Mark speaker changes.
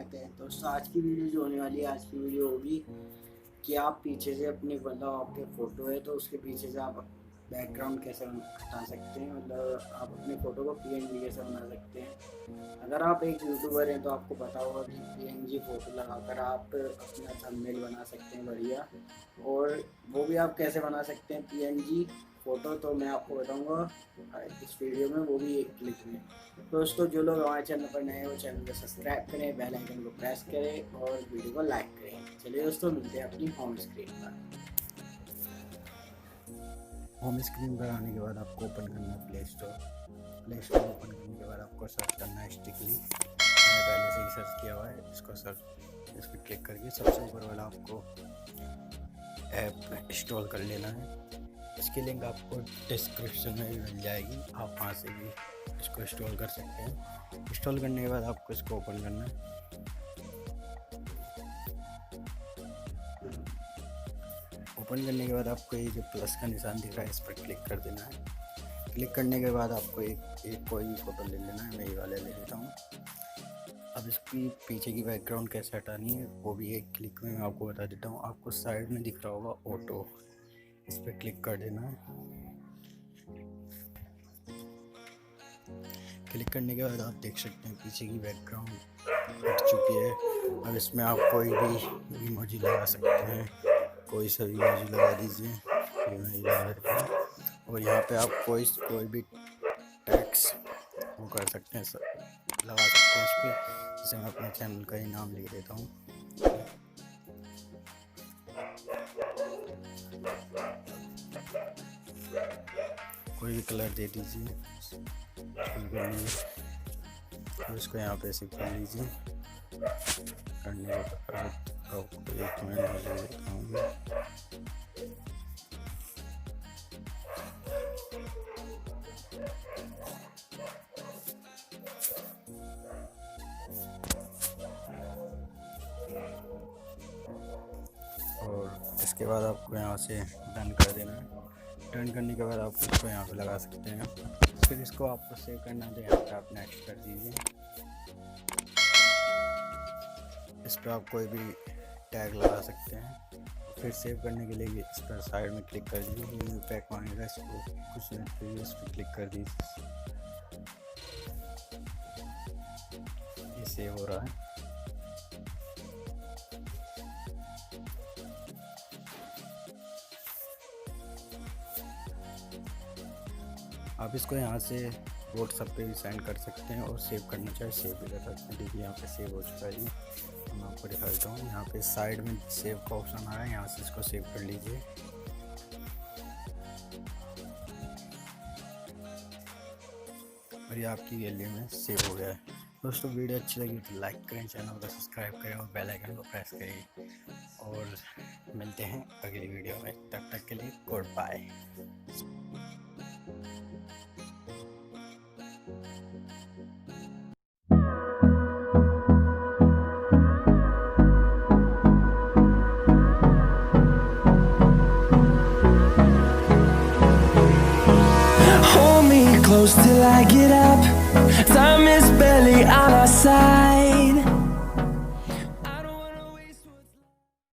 Speaker 1: स्वागत है दोस्तों। आज की वीडियो जो होने वाली है, आज की वीडियो होगी कि आप पीछे से अपनी मतलब आपके फ़ोटो है तो उसके पीछे से आप बैकग्राउंड कैसे हटा सकते हैं। मतलब आप अपनी फ़ोटो को पीएनजी कैसे बना सकते हैं। अगर आप एक यूट्यूबर हैं तो आपको पता होगा कि पीएनजी फ़ोटो लगाकर आप अपना थंबनेल बना सकते हैं बढ़िया, और वो भी आप कैसे बना सकते हैं पीएनजी फ़ोटो, तो मैं आपको बताऊंगा इस वीडियो में, वो भी एक क्लिक में। दोस्तों, जो लोग हमारे चैनल पर नए हैं वो चैनल को सब्सक्राइब करें, बेल आइकन को प्रेस करें और वीडियो को लाइक करें। चलिए दोस्तों, मिलते हैं अपनी होम स्क्रीन पर।
Speaker 2: होम स्क्रीन पर आने के बाद आपको ओपन करना है प्ले स्टोर ओपन करने के बाद आपको सर्च करना है स्टिकली। मैंने पहले से ही सर्च किया हुआ है, इसको सर्च इस पर क्लिक करके सबसे ऊपर वाला आपको ऐप इंस्टॉल कर लेना है। इसकी लिंक आपको डिस्क्रिप्शन में भी मिल जाएगी, आप वहाँ से भी इसको इंस्टॉल कर सकते हैं। इंस्टॉल करने के बाद आपको इसको ओपन करना है। ओपन करने के बाद आपको ये जो प्लस का निशान दिख रहा है इस पर क्लिक कर देना है। क्लिक करने के बाद आपको एक कोई भी फ़ोटो ले लेना है। मैं ये वाला ले लेता हूँ। अब इसकी पीछे की बैकग्राउंड कैसे हटानी है वो भी एक क्लिक में मैं आपको बता देता हूँ। आपको साइड में दिख रहा होगा ऑटो, इस पर क्लिक कर देना है। क्लिक करने के बाद आप देख सकते हैं पीछे की बैकग्राउंड हट चुकी है। अब इसमें आप कोई भी इमोजी लगा सकते हैं, कोई सा इमोजी लगा दीजिए, ये मैं लगा देता हूँ। और यहाँ पे आप कोई भी टैक्स वो कर सकते हैं, लगा सकते हैं इस पर। जैसे मैं अपने चैनल का ही नाम लिख देता हूँ। कोई भी कलर दे दीजिए और इसको यहाँ पे ऐसे कर लीजिए। करने के बाद आपको एक मिनट ले लेता हूँ। और इसके बाद आपको यहाँ से डन कर देना है। डन करने के बाद आप इसको यहाँ पे लगा सकते हैं। फिर इसको आपको सेव करना है तो यहाँ पे आप नेक्स्ट कर दीजिए। इस पर आप कोई भी टैग लगा सकते हैं। फिर सेव करने के लिए इस पर साइड में क्लिक कर दीजिए। न्यू पैक मांगेगा, इसको कुछ मिनट के लिए इस पर क्लिक कर दीजिए। ये सेव हो रहा है। आप इसको यहाँ से व्हाट्सएप पे भी सेंड कर सकते हैं और सेव करना चाहे सेव भी कर सकते हैं। देखिए यहाँ पे सेव हो चुका है जी। मैं आपको दिखा देता हूँ। यहाँ पे साइड में सेव का ऑप्शन आ रहा है, यहाँ से इसको सेव कर लीजिए। और ये आपकी गैलरी में सेव हो गया है। दोस्तों, वीडियो अच्छी लगी तो लाइक करें, चैनल को सब्सक्राइब करें और बेल आइकन को प्रेस करें। और मिलते हैं अगली वीडियो में, तब तक के लिए goodbye.
Speaker 3: Hold me close till I get up. Time is barely on our side.